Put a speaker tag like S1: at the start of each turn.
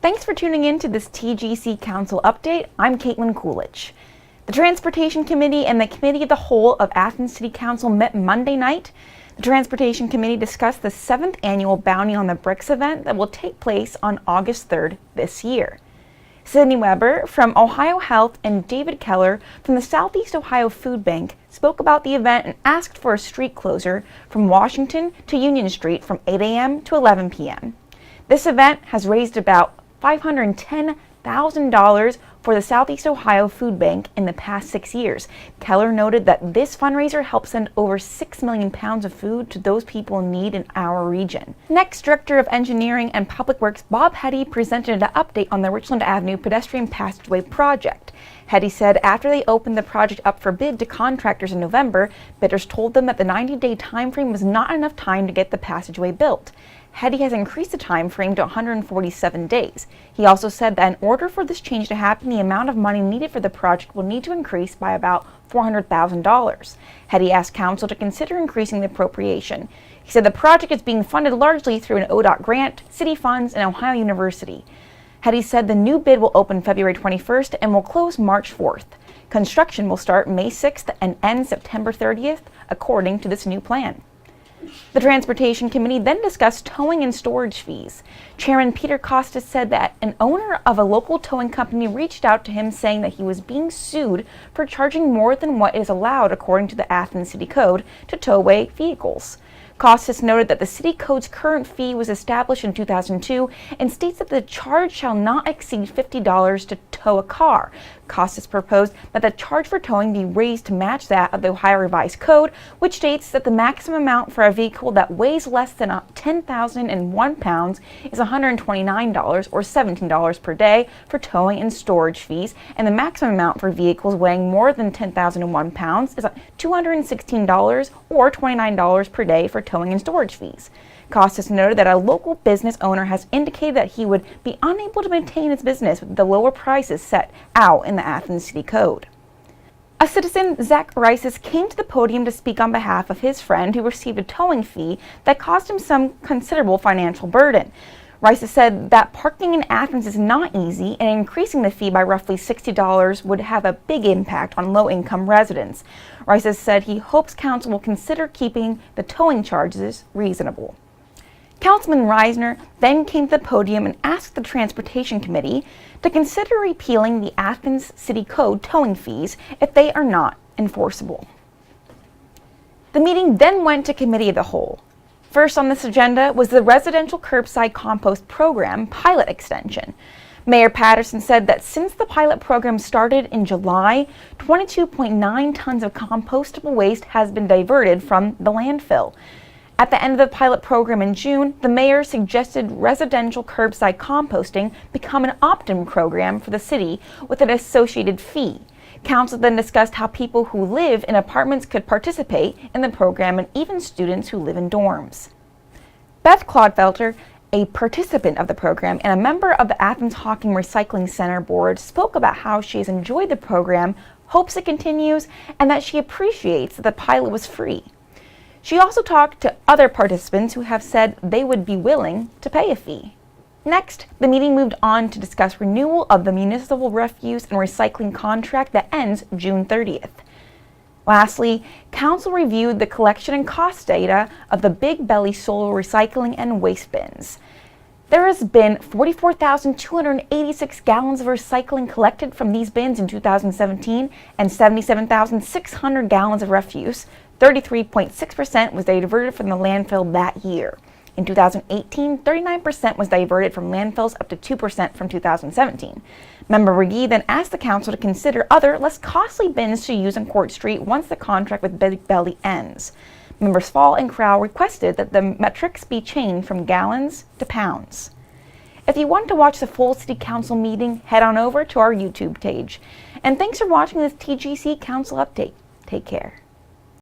S1: Thanks for tuning in to this TGC Council update. I'm Caitlin Coolidge. The Transportation Committee and the Committee of the Whole of Athens City Council met Monday night. The Transportation Committee discussed the 7th annual Bounty on the Bricks event that will take place on August 3rd this year. Sydney Weber from Ohio Health and David Keller from the Southeast Ohio Food Bank spoke about the event and asked for a street closure from Washington to Union Street from 8 a.m. to 11 p.m. This event has raised about $510,000 for the Southeast Ohio Food Bank in the past 6 years. Keller noted that this fundraiser helped send over 6 million pounds of food to those people in need in our region. Next, Director of Engineering and Public Works Bob Hetty presented an update on the Richland Avenue pedestrian passageway project. Hetty said after they opened the project up for bid to contractors in November, bidders told them that the 90-day time frame was not enough time to get the passageway built. Hetty has increased the time frame to 147 days. He also said that in order for this change to happen, the amount of money needed for the project will need to increase by about $400,000. Hetty asked Council to consider increasing the appropriation. He said the project is being funded largely through an ODOT grant, city funds, and Ohio University. Hetty said the new bid will open February 21st and will close March 4th. Construction will start May 6th and end September 30th, according to this new plan. The Transportation Committee then discussed towing and storage fees. Chairman Peter Costas said that an owner of a local towing company reached out to him saying that he was being sued for charging more than what is allowed according to the Athens City Code to tow away vehicles. Costas noted that the City Code's current fee was established in 2002 and states that the charge shall not exceed $50 to tow a car. Costas proposed that the charge for towing be raised to match that of the Ohio Revised Code, which states that the maximum amount for a vehicle that weighs less than 10,001 pounds is $129 or $17 per day for towing and storage fees, and the maximum amount for vehicles weighing more than 10,001 pounds is $216 or $29 per day for towing and storage fees. Costas noted that a local business owner has indicated that he would be unable to maintain his business with the lower prices set out in the Athens City Code. A citizen, Zach Rices, came to the podium to speak on behalf of his friend who received a towing fee that caused him some considerable financial burden. Rices said that parking in Athens is not easy, and increasing the fee by roughly $60 would have a big impact on low-income residents. Rices said he hopes Council will consider keeping the towing charges reasonable. Councilman Reisner then came to the podium and asked the Transportation Committee to consider repealing the Athens City Code towing fees if they are not enforceable. The meeting then went to Committee of the Whole. First on this agenda was the Residential Curbside Compost Program pilot extension. Mayor Patterson said that since the pilot program started in July, 22.9 tons of compostable waste has been diverted from the landfill. At the end of the pilot program in June, the mayor suggested residential curbside composting become an opt-in program for the city with an associated fee. Council then discussed how people who live in apartments could participate in the program and even students who live in dorms. Beth Clodfelter, a participant of the program and a member of the Athens Hocking Recycling Center board, spoke about how she has enjoyed the program, hopes it continues, and that she appreciates that the pilot was free. She also talked to other participants who have said they would be willing to pay a fee. Next, the meeting moved on to discuss renewal of the municipal refuse and recycling contract that ends June 30th. Lastly, Council reviewed the collection and cost data of the Big Belly solar recycling and waste bins. There has been 44,286 gallons of recycling collected from these bins in 2017 and 77,600 gallons of refuse. 33.6% was diverted from the landfill that year. In 2018, 39% was diverted from landfills, up to 2% from 2017. Member Riggi then asked the Council to consider other, less costly bins to use on Court Street once the contract with Big Belly ends. Members Fall and Crow requested that the metrics be changed from gallons to pounds. If you want to watch the full City Council meeting, head on over to our YouTube page. And thanks for watching this TGC Council update. Take care.